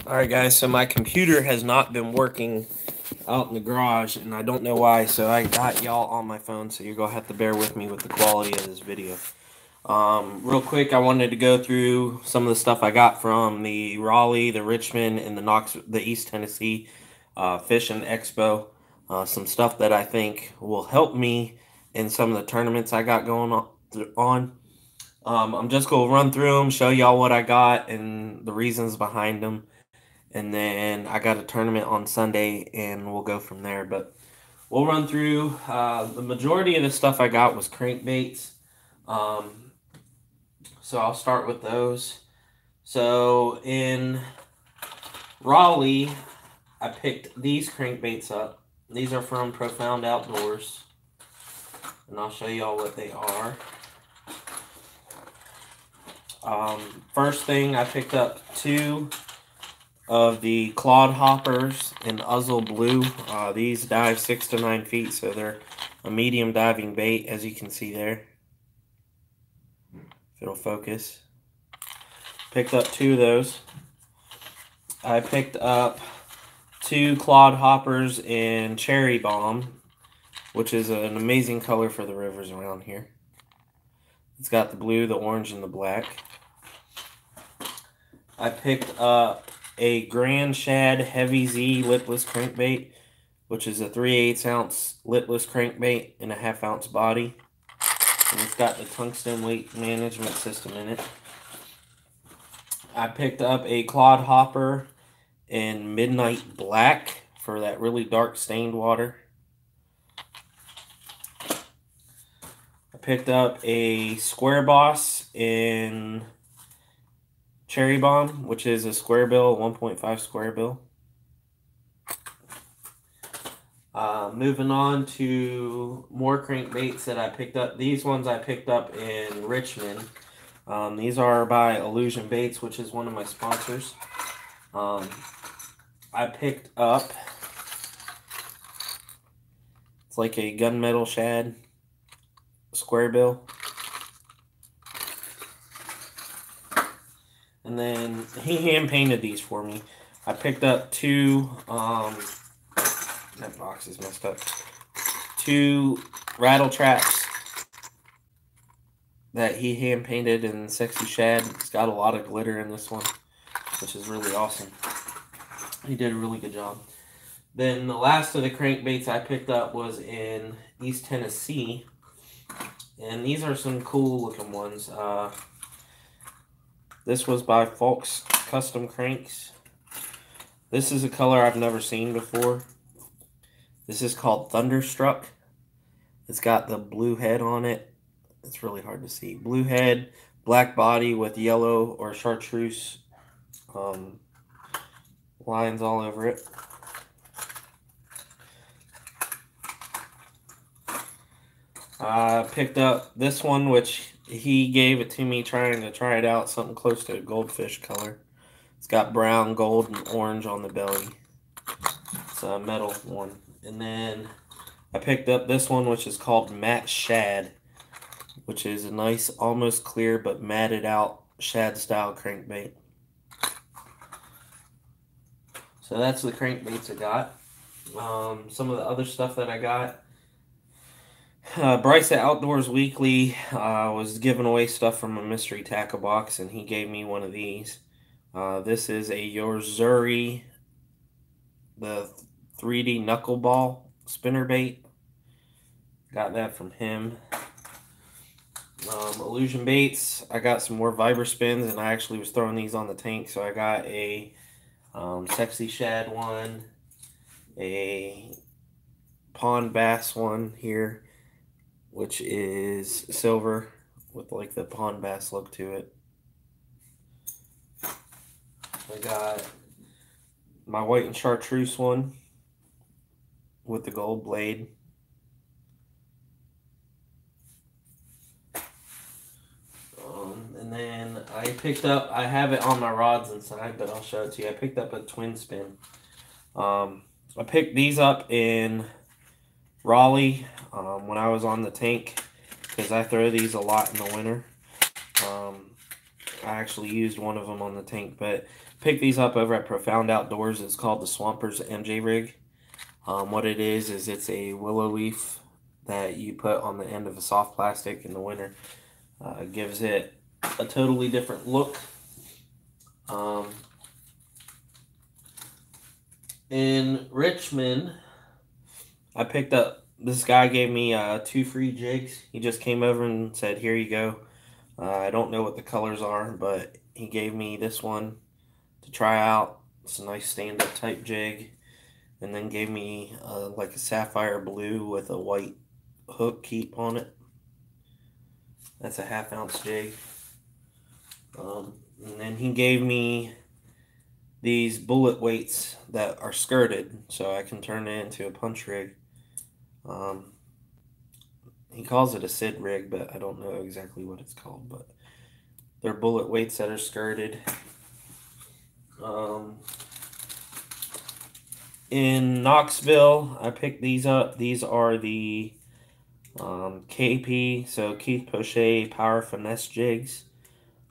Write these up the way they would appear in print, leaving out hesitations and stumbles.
Alright guys, so my computer has not been working out in the garage, and I don't know why, so I got y'all on my phone, so you're going to have to bear with me with the quality of this video. Real quick, I wanted to go through some of the stuff I got from the Raleigh, the Richmond, and the East Tennessee Fishing Expo. Some stuff that I think will help me in some of the tournaments I got going on. I'm just going to run through them, show y'all what I got and the reasons behind them. And then I got a tournament on Sunday, and we'll go from there. But we'll run through. The majority of the stuff I got was crankbaits. So I'll start with those. So in Raleigh, I picked these crankbaits up. These are from Profound Outdoors. And I'll show y'all what they are. First thing, I picked up two of the Clod Hoppers in Uzzle Blue. These dive 6 to 9 feet, so they're a medium diving bait, as you can see there. If it'll focus. Picked up two of those. I picked up two Clod Hoppers in Cherry Bomb, which is an amazing color for the rivers around here. It's got the blue, the orange, and the black. I picked up a Grand Shad Heavy Z lipless crankbait, which is a 3/8 ounce lipless crankbait in a 1/2 ounce body. And it's got the tungsten weight management system in it. I picked up a Clod Hopper in Midnight Black for that really dark stained water. I picked up a Square Boss in Cherry Bomb, which is a square bill, 1.5 square bill. Moving on to more crankbaits that I picked up. These ones I picked up in Richmond. These are by Illusion Baits, which is one of my sponsors. I picked up, it's like a gunmetal shad square bill. And then he hand painted these for me. I picked up two, that box is messed up. Two rattle traps that he hand painted in Sexy Shad. It's got a lot of glitter in this one, which is really awesome. He did a really good job. Then the last of the crankbaits I picked up was in East Tennessee. And these are some cool looking ones. This was by Folks Custom Cranks. This is a color I've never seen before. This is called Thunderstruck. It's got the blue head on it. It's really hard to see. Blue head, black body with yellow or chartreuse lines all over it. I picked up this one, which he gave it to me trying to try it out, something close to a goldfish color. It's got brown, gold, and orange on the belly. It's a metal one. And then I picked up this one, which is called Matte Shad, which is a nice, almost clear, but matted out shad style crankbait. So that's the crankbaits I got. Some of the other stuff that I got. Bryce at Outdoors Weekly was giving away stuff from a mystery tackle box, and he gave me one of these. This is a Yorzuri, the 3D knuckleball spinnerbait. Got that from him. Illusion Baits, I got some more Vibra Spins, and I actually was throwing these on the tank, so I got a Sexy Shad one, a Pond Bass one here, which is silver with like the pond bass look to it. I got my white and chartreuse one with the gold blade. And then I picked up, I have it on my rods inside, but I'll show it to you. I picked up a twin spin. I picked these up in Raleigh when I was on the tank, because I throw these a lot in the winter. I actually used one of them on the tank, but Picked these up over at Profound Outdoors. It's called the Swampers MJ rig. What it is it's a willow leaf that you put on the end of a soft plastic in the winter. Gives it a totally different look. In Richmond, I picked up, this guy gave me 2 free jigs. He just came over and said, here you go. I don't know what the colors are, but he gave me this one to try out. It's a nice stand-up type jig. And then gave me like a sapphire blue with a white hook keep on it. That's a 1/2 ounce jig. And then he gave me these bullet weights that are skirted, so I can turn it into a punch rig. He calls it a Sid rig, but I don't know exactly what it's called. But they're bullet weights that are skirted. In Knoxville, I picked these up. These are the KP, so Keith Pochet Power Finesse jigs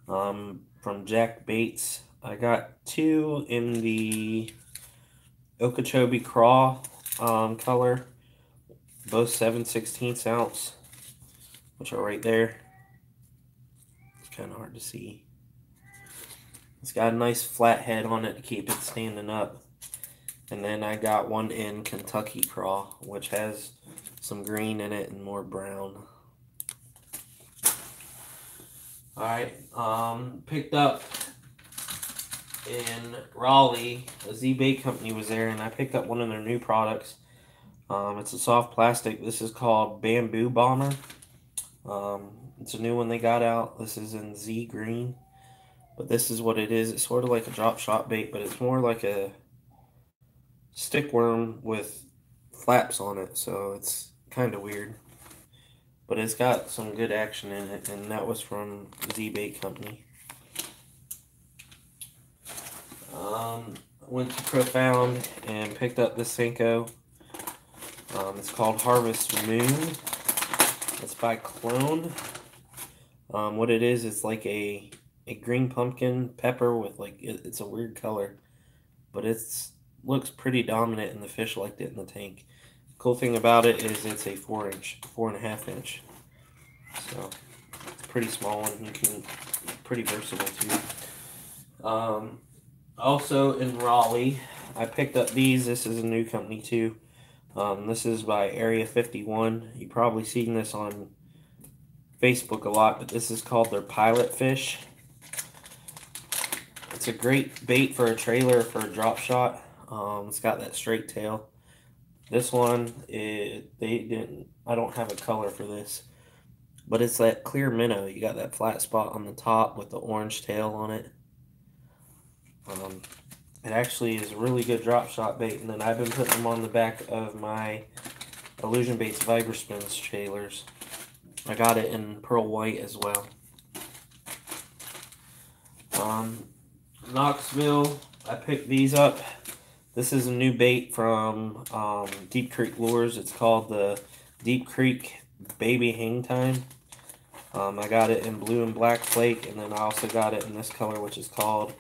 from Jack Baits. I got 2 in the Okeechobee Craw color, both 7/16 ounce, which are right there. It's kind of hard to see. It's got a nice flat head on it to keep it standing up. And then I got 1 in Kentucky Craw, which has some green in it and more brown. Alright, picked up in Raleigh, a Z-Bait company was there, and I picked up one of their new products. It's a soft plastic. This is called Bamboo Bomber. It's a new one they got out. This is in Z green. But this is what it is. It's sort of like a drop shot bait, but it's more like a stick worm with flaps on it, so it's kind of weird. But it's got some good action in it, and that was from Z-Bait Company. Went to Profound and picked up this Senko. It's called Harvest Moon. It's by Clone. What it is, it's like a green pumpkin pepper with like, it's a weird color, but it's looks pretty dominant, and the fish liked it in the tank. Cool thing about it is it's a 4.5 inch. So it's a pretty small one. You can, pretty versatile too. Also in Raleigh, I picked up these. This is a new company too. This is by Area 51. You've probably seen this on Facebook a lot, but this is called their Pilot Fish. It's a great bait for a trailer for a drop shot. It's got that straight tail. This one, I don't have a color for this, but it's that clear minnow. You got that flat spot on the top with the orange tail on it. It actually is a really good drop shot bait, and then I've been putting them on the back of my Illusion Baits Vibraspins trailers. I got it in pearl white as well. Knoxville, I picked these up. This is a new bait from Deep Creek Lures. It's called the Deep Creek Baby Hang Time. I got it in blue and black flake, and then I also got it in this color, which is called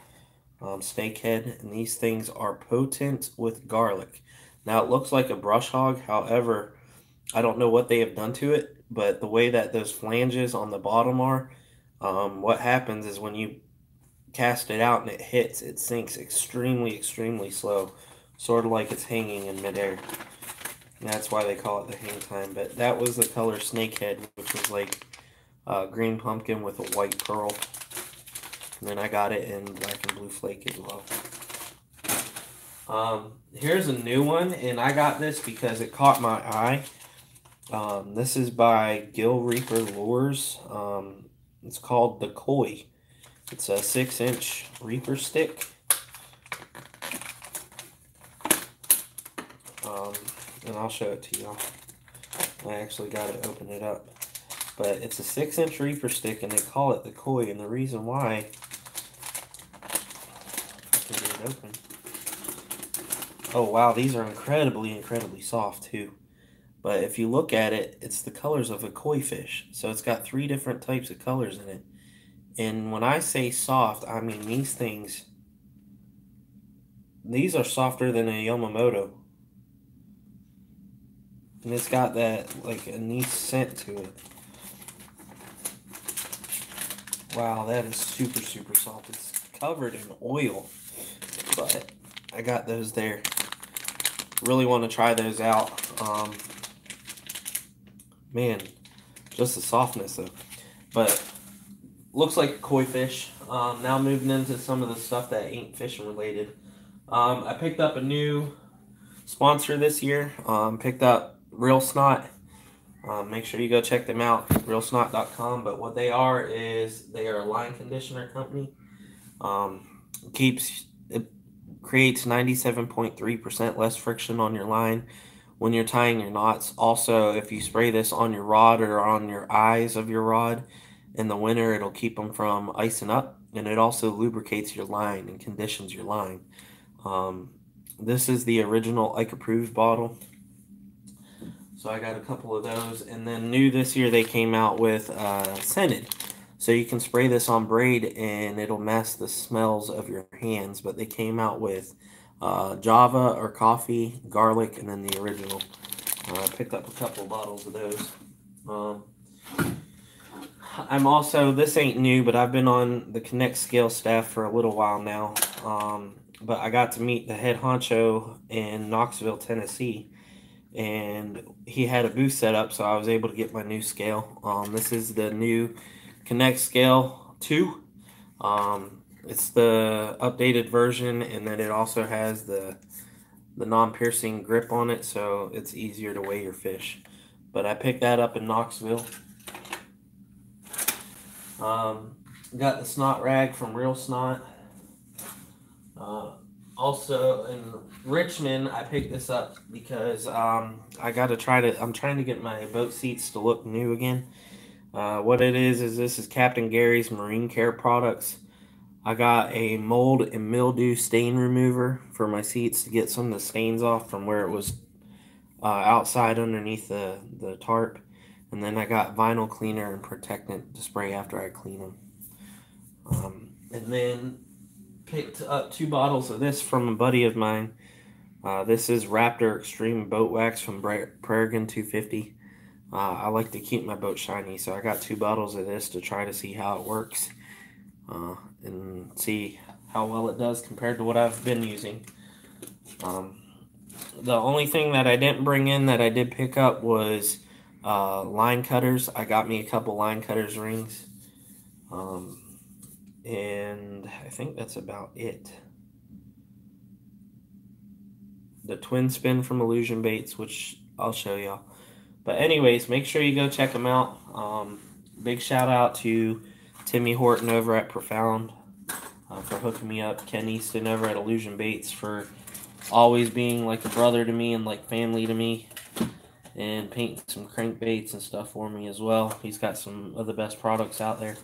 Snakehead. And these things are potent with garlic. Now, it looks like a brush hog. However, I don't know what they have done to it, but the way that those flanges on the bottom are, what happens is when you cast it out and it hits, it sinks extremely slow, sort of like it's hanging in midair. And that's why they call it the hang time. But that was the color Snakehead, which was like green pumpkin with a white pearl. And then I got it in black and blue flake as well. Here's a new one, and I got this because it caught my eye. This is by Gill Reaper Lures. It's called the Koi. It's a 6-inch Reaper stick. And I'll show it to y'all. I actually got to open it up. But it's a 6-inch Reaper stick, and they call it the Koi. And the reason why, I can get it open. Oh wow, these are incredibly soft too. But if you look at it, it's the colors of a koi fish. So it's got 3 different types of colors in it. And when I say soft, I mean these things these are softer than a Yamamoto. And it's got that, like, a nice scent to it. Wow, that is super, super soft. It's covered in oil, but I got those there. Really want to try those out. Man, just the softness though. But looks like a koi fish. Now moving into some of the stuff that ain't fishing related. I picked up a new sponsor this year. Picked up Real Snot. Make sure you go check them out, realsnot.com. But what they are is they are a line conditioner company. It creates 97.3% less friction on your line when you're tying your knots. Also, if you spray this on your rod or on your eyes of your rod in the winter, it'll keep them from icing up, and it also lubricates your line and conditions your line. This is the original Ike approved bottle. So I got a couple of those, and then new this year they came out with scented. So you can spray this on braid and it'll mask the smells of your hands. But they came out with Java or coffee, garlic, and then the original. I picked up a couple of bottles of those. I'm also, this ain't new, but I've been on the Connect Scale staff for a little while now. But I got to meet the head honcho in Knoxville, Tennessee. And he had a booth set up, so I was able to get my new scale. This is the new Connect Scale 2. It's the updated version, and then it also has the non-piercing grip on it, so it's easier to weigh your fish. But I picked that up in Knoxville. Got the snot rag from Real Snot. Also in Richmond, I picked this up because I'm trying to get my boat seats to look new again. What it is this is Captain Gary's Marine Care products. I got a mold and mildew stain remover for my seats to get some of the stains off from where it was outside underneath the tarp. And then I got vinyl cleaner and protectant to spray after I clean them. And then picked up 2 bottles of this from a buddy of mine. This is Raptor Extreme Boat Wax from Prairie 250. I like to keep my boat shiny, so I got 2 bottles of this to try to see how it works and see how well it does compared to what I've been using. The only thing that I didn't bring in that I did pick up was line cutters. I got me a couple line cutters rings. And I think that's about it. The twin spin from Illusion Baits, which I'll show y'all. But anyways, make sure you go check them out. Big shout out to Timmy Horton over at Profound for hooking me up. Ken Easton over at Illusion Baits for always being like a brother to me and like family to me. And painting some crankbaits and stuff for me as well. He's got some of the best products out there.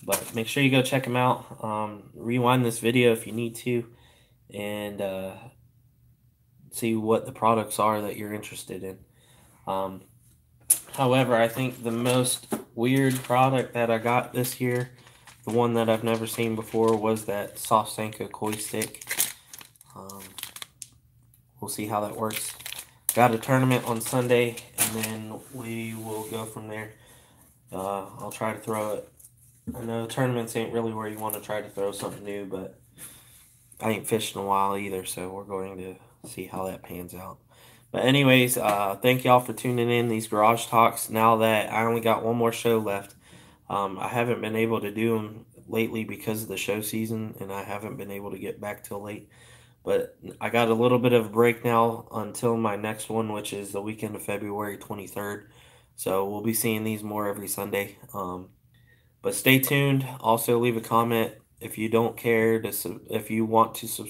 But make sure you go check him out. Rewind this video if you need to. And see what the products are that you're interested in. However, I think the most weird product that I got this year, the one that I've never seen before, was that Soft Senko koi stick. We'll see how that works. Got a tournament on Sunday, and then we will go from there. I'll try to throw it. I know tournaments ain't really where you want to try to throw something new, but I ain't fished in a while either, so we're going to see how that pans out. But anyways, thank y'all for tuning in these garage talks. Now that I only got one more show left, I haven't been able to do them lately because of the show season, and I haven't been able to get back till late. But I got a little bit of a break now until my next one, which is the weekend of February 23rd. So we'll be seeing these more every Sunday. But stay tuned. Also, leave a comment if you don't care if you want to subscribe.